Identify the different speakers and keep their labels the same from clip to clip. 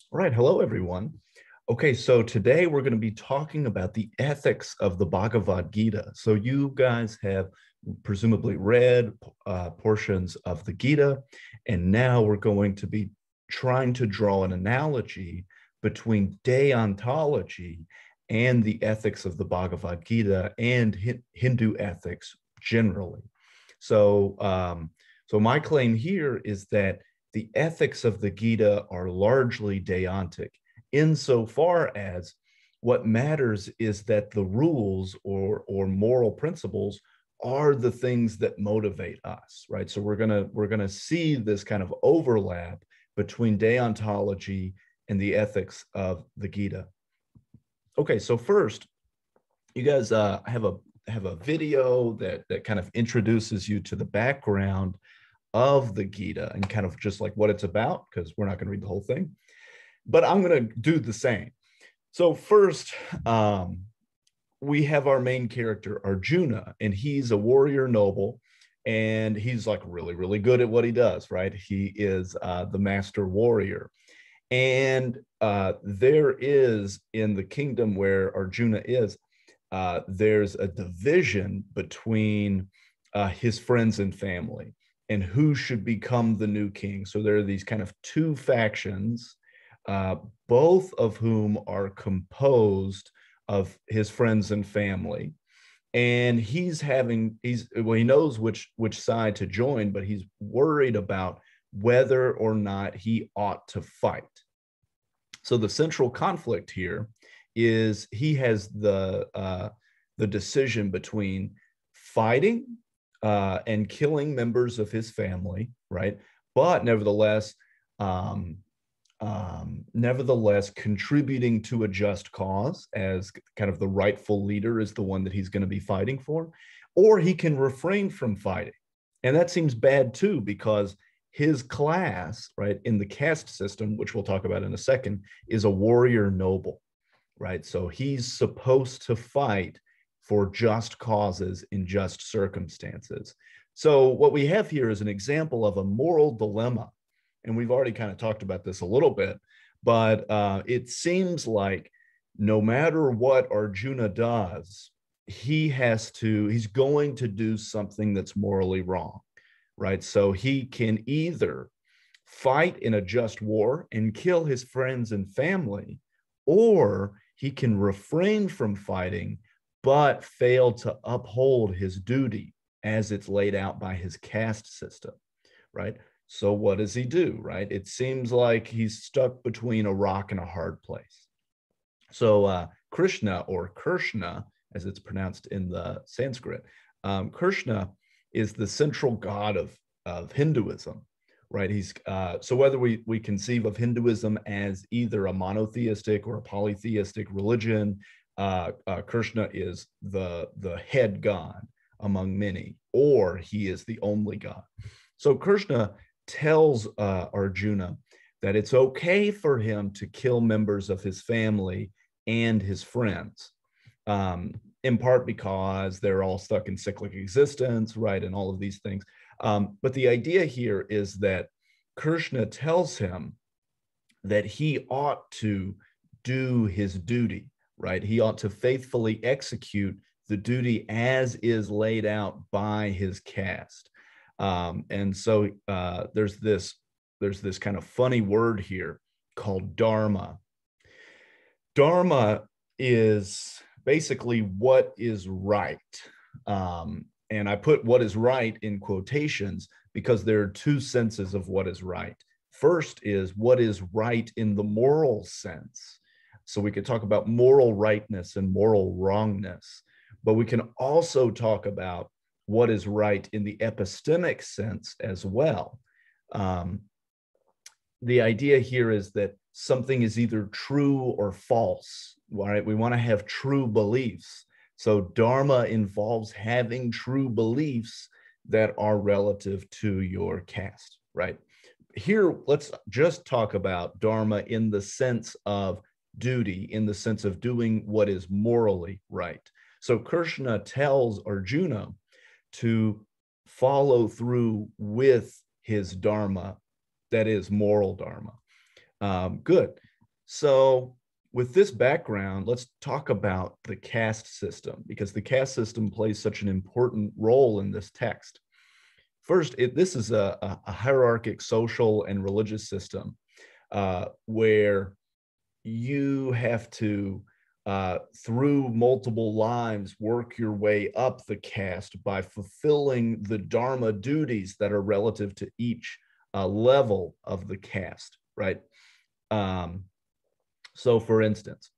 Speaker 1: All right, hello everyone. Okay, so today we're going to be talking about the ethics of the Bhagavad Gita. So you guys have presumably read portions of the Gita, and now we're going to be trying to draw an analogy between deontology and the ethics of the Bhagavad Gita and Hindu ethics generally. So, so my claim here is that the ethics of the Gita are largely deontic, insofar as what matters is that the rules or moral principles are the things that motivate us, right? So we're gonna see this kind of overlap between deontology and the ethics of the Gita. Okay, so first, you guys have a video that kind of introduces you to the background of the Gita and kind of just like what it's about, because we're not going to read the whole thing, but I'm going to do the same. So first, we have our main character, Arjuna, and he's a warrior noble, and he's like really, really good at what he does, right? He is the master warrior. And there is in the kingdom where Arjuna is, there's a division between his friends and family and who should become the new king. So there are these kind of two factions, uh, both of whom are composed of his friends and family. And he knows which side to join, but he's worried about whether or not he ought to fight. So the central conflict here is he has the decision between fighting and killing members of his family, right? But um, nevertheless, contributing to a just cause as kind of the rightful leader is the one that he's going to be fighting for, or he can refrain from fighting. And that seems bad too, because his class, right, in the caste system, which we'll talk about in a second, is a warrior noble, right? So he's supposed to fight for just causes in just circumstances. So what we have here is an example of a moral dilemma. And we've already kind of talked about this a little bit, but it seems like no matter what Arjuna does, he's going to do something that's morally wrong, right? So he can either fight in a just war and kill his friends and family, or he can refrain from fighting but fail to uphold his duty as it's laid out by his caste system, right? So what does he do, right? It seems like he's stuck between a rock and a hard place. So Krishna, or Krishna, as it's pronounced in the Sanskrit, Krishna is the central god of Hinduism, right? He's so whether we conceive of Hinduism as either a monotheistic or a polytheistic religion, Krishna is the head god among many, or he is the only god. So Krishna tells Arjuna that it's okay for him to kill members of his family and his friends, in part because they're all stuck in cyclic existence, right? And all of these things. But the idea here is that Krishna tells him that he ought to do his duty, right? He ought to faithfully execute the duty as is laid out by his caste. And so there's this kind of funny word here called dharma. Dharma is basically what is right. And I put what is right in quotations because there are two senses of what is right. First is what is right in the moral sense. So we could talk about moral rightness and moral wrongness, but we can also talk about what is right in the epistemic sense as well. The idea here is that something is either true or false, right? We want to have true beliefs. So dharma involves having true beliefs that are relative to your caste, right? Here, let's just talk about dharma in the sense of duty, in the sense of doing what is morally right. So Krishna tells Arjuna to follow through with his dharma, that is moral dharma. Good. So with this background, let's talk about the caste system, because the caste system plays such an important role in this text. First, this is a hierarchic social and religious system where you have to, through multiple lives, work your way up the caste by fulfilling the dharma duties that are relative to each level of the caste, right? Um, so, for instance,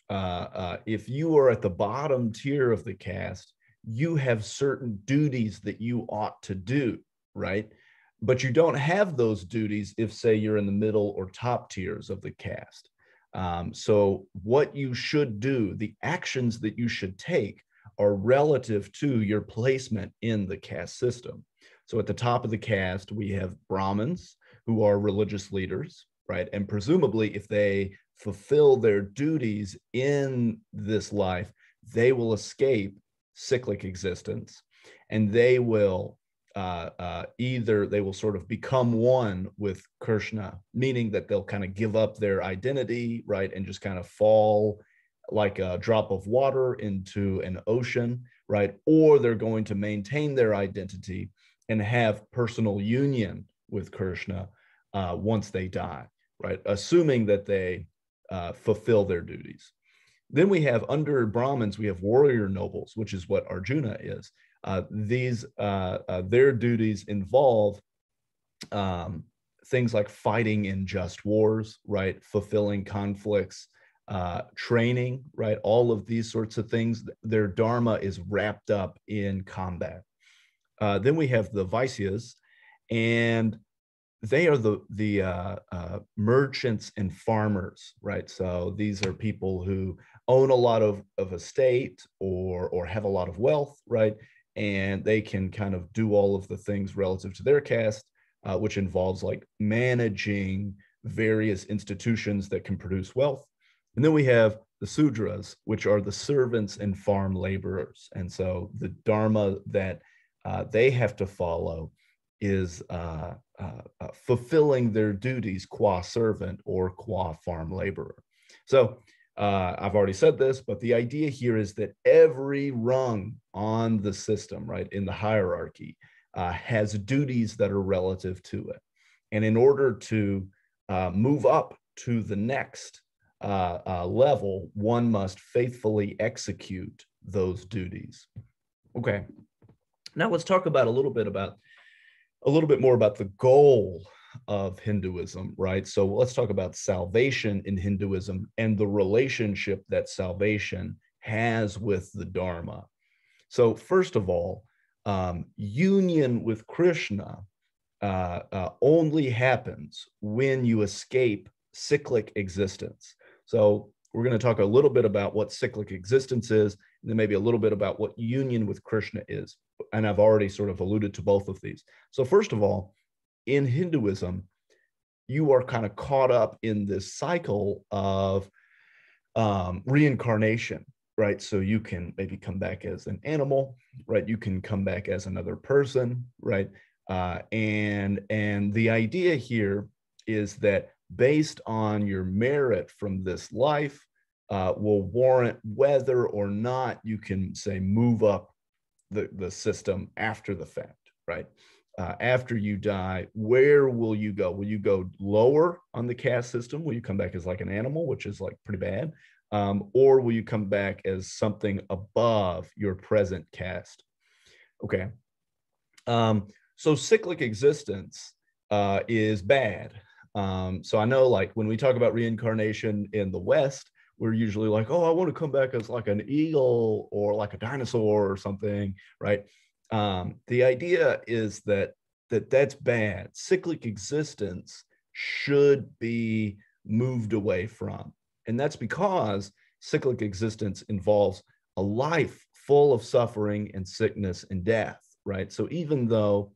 Speaker 1: if you are at the bottom tier of the caste, you have certain duties that you ought to do, right? But you don't have those duties if, say, you're in the middle or top tiers of the caste. So what you should do, the actions that you should take, are relative to your placement in the caste system. So at the top of the caste, we have Brahmins, who are religious leaders, right? And presumably, if they fulfill their duties in this life, they will escape cyclic existence, and they will either they will sort of become one with Krishna, meaning that they'll kind of give up their identity, right, and just kind of fall like a drop of water into an ocean, right? Or they're going to maintain their identity and have personal union with Krishna once they die, right? Assuming that they fulfill their duties. Then we have, under Brahmins, we have warrior nobles, which is what Arjuna is. Their duties involve things like fighting in just wars, right? Fulfilling conflicts, training, right? All of these sorts of things. Their dharma is wrapped up in combat. Then we have the Vaisyas, and they are the merchants and farmers, right? So these are people who own a lot of estate or have a lot of wealth, right? And they can kind of do all of the things relative to their caste, which involves like managing various institutions that can produce wealth. And then we have the Sudras, which are the servants and farm laborers. And so the dharma that they have to follow is fulfilling their duties qua servant or qua farm laborer. So I've already said this, but the idea here is that every rung on the system, right, in the hierarchy, has duties that are relative to it. And in order to move up to the next level, one must faithfully execute those duties. Okay. Now let's talk about a little bit more about the goal of Hinduism, right? So let's talk about salvation in Hinduism and the relationship that salvation has with the Dharma. So first of all, union with Krishna only happens when you escape cyclic existence. So we're going to talk a little bit about what cyclic existence is, and then maybe a little bit about what union with Krishna is. And I've already sort of alluded to both of these. So first of all, in Hinduism, you are kind of caught up in this cycle of reincarnation, right? So you can maybe come back as an animal, right? You can come back as another person, right? And the idea here is that based on your merit from this life will warrant whether or not you can, say, move up the system after the fact, right? After you die, where will you go? Will you go lower on the caste system? Will you come back as like an animal, which is like pretty bad? Or will you come back as something above your present caste? Okay. So cyclic existence is bad. So I know, like, when we talk about reincarnation in the West, we're usually like, oh, I want to come back as like an eagle or like a dinosaur or something, right? The idea is that that's bad. Cyclic existence should be moved away from. And that's because cyclic existence involves a life full of suffering and sickness and death, right? So even though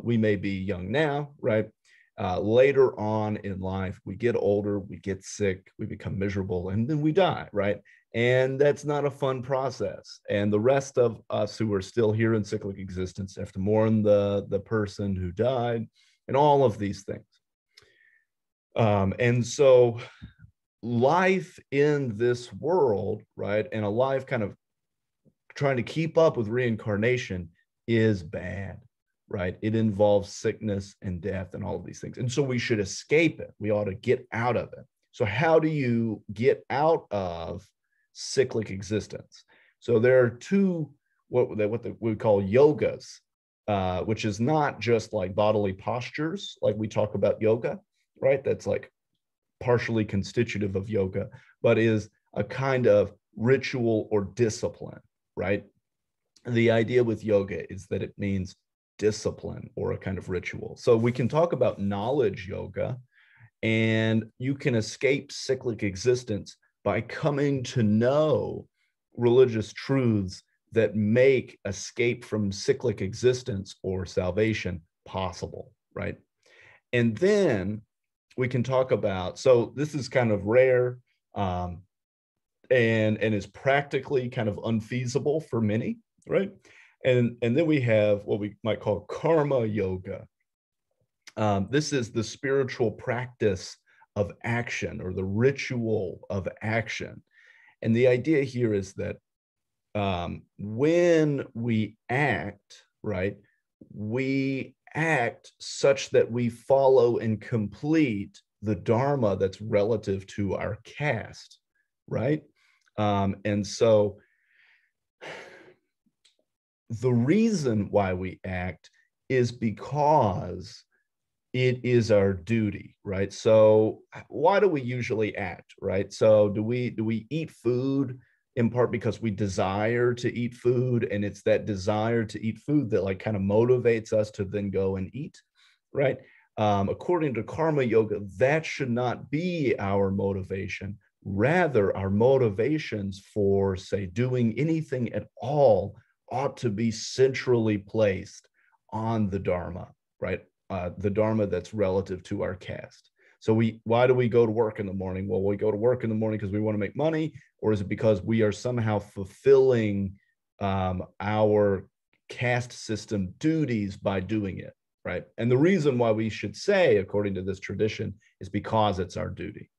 Speaker 1: we may be young now, right? Later on in life, we get older, we get sick, we become miserable, and then we die, right? And that's not a fun process. And the rest of us who are still here in cyclic existence have to mourn the person who died and all of these things. And so life in this world, right, and a life kind of trying to keep up with reincarnation is bad, right? It involves sickness and death and all of these things. And so we should escape it. We ought to get out of it. So how do you get out of cyclic existence? So there are two, we call yogas, which is not just like bodily postures, like we talk about yoga, right? That's like partially constitutive of yoga, but is a kind of ritual or discipline, right? The idea with yoga is that it means discipline or a kind of ritual. So we can talk about knowledge yoga, and you can escape cyclic existence by coming to know religious truths that make escape from cyclic existence or salvation possible, right? And then we can talk about, so this is kind of rare, and is practically kind of unfeasible for many, right? And then we have what we might call karma yoga. This is the spiritual practice of action, or the ritual of action. And the idea here is that when we act, right, we act such that we follow and complete the dharma that's relative to our caste, right? And so the reason why we act is because it is our duty, right? So why do we usually act, right? So do we eat food in part because we desire to eat food, and it's that desire to eat food that like kind of motivates us to then go and eat, right? According to karma yoga, that should not be our motivation. Rather, our motivations for, say, doing anything at all ought to be centrally placed on the dharma, right? The dharma that's relative to our caste. So why do we go to work in the morning? Well, we go to work in the morning because we want to make money, or is it because we are somehow fulfilling our caste system duties by doing it, right? And the reason why we should say, according to this tradition, is because it's our duty.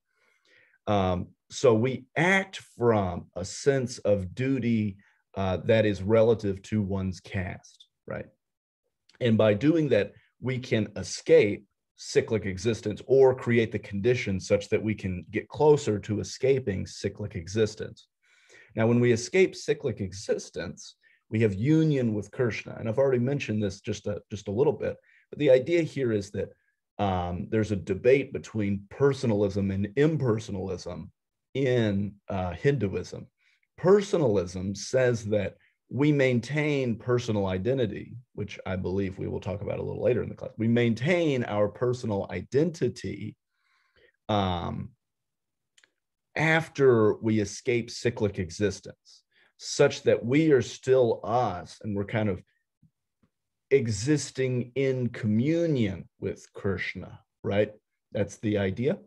Speaker 1: So we act from a sense of duty that is relative to one's caste, right? And by doing that, we can escape cyclic existence, or create the conditions such that we can get closer to escaping cyclic existence. Now, when we escape cyclic existence, we have union with Krishna. And I've already mentioned this just a little bit, but the idea here is that there's a debate between personalism and impersonalism in Hinduism. Personalism says that we maintain personal identity, which I believe we will talk about a little later in the class. We maintain our personal identity after we escape cyclic existence, such that we are still us, and we're kind of existing in communion with Krishna, right? That's the idea.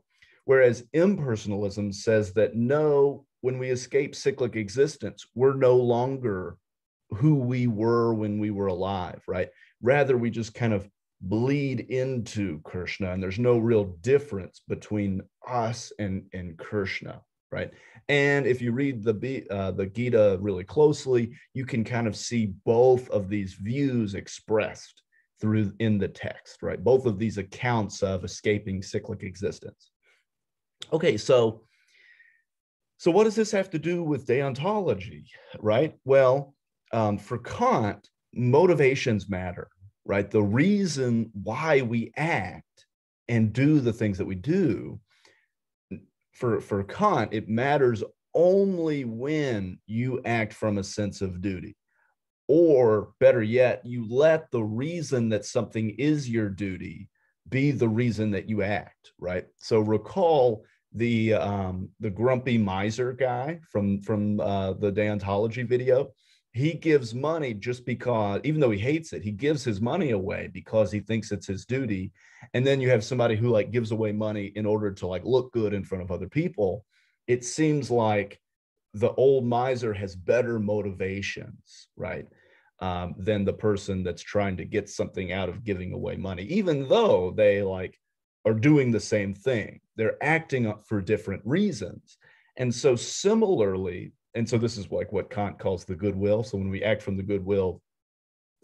Speaker 1: Whereas impersonalism says that no, when we escape cyclic existence, we're no longer who we were when we were alive, right? Rather, we just kind of bleed into Krishna, and there's no real difference between us and Krishna, right? And if you read the Gita really closely, you can kind of see both of these views expressed through in the text, right? Both of these accounts of escaping cyclic existence. Okay, so what does this have to do with deontology, right? Well, for Kant, motivations matter, right? The reason why we act and do the things that we do, for Kant, it matters only when you act from a sense of duty. Or better yet, you let the reason that something is your duty be the reason that you act, right? So recall the grumpy miser guy from the deontology video. He gives money just because, even though he hates it, he gives his money away because he thinks it's his duty. And then you have somebody who like gives away money in order to like look good in front of other people. It seems like the old miser has better motivations, right? Than the person that's trying to get something out of giving away money, even though they like are doing the same thing. They're acting up for different reasons. And so similarly, and so this is like what Kant calls the goodwill. So when we act from the goodwill,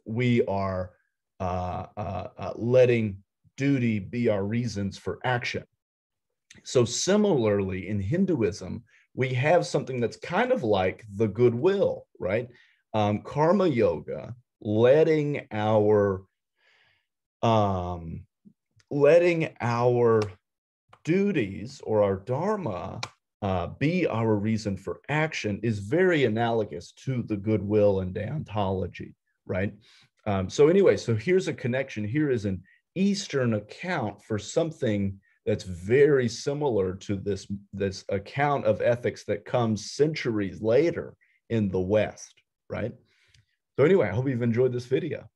Speaker 1: we are letting duty be our reasons for action. So similarly, in Hinduism, we have something that's kind of like the goodwill, right? Karma yoga, letting our duties or our dharma be our reason for action is very analogous to the goodwill and deontology, right? So anyway, so here's a connection. Here is an Eastern account for something that's very similar to this account of ethics that comes centuries later in the West, right? So anyway, I hope you've enjoyed this video.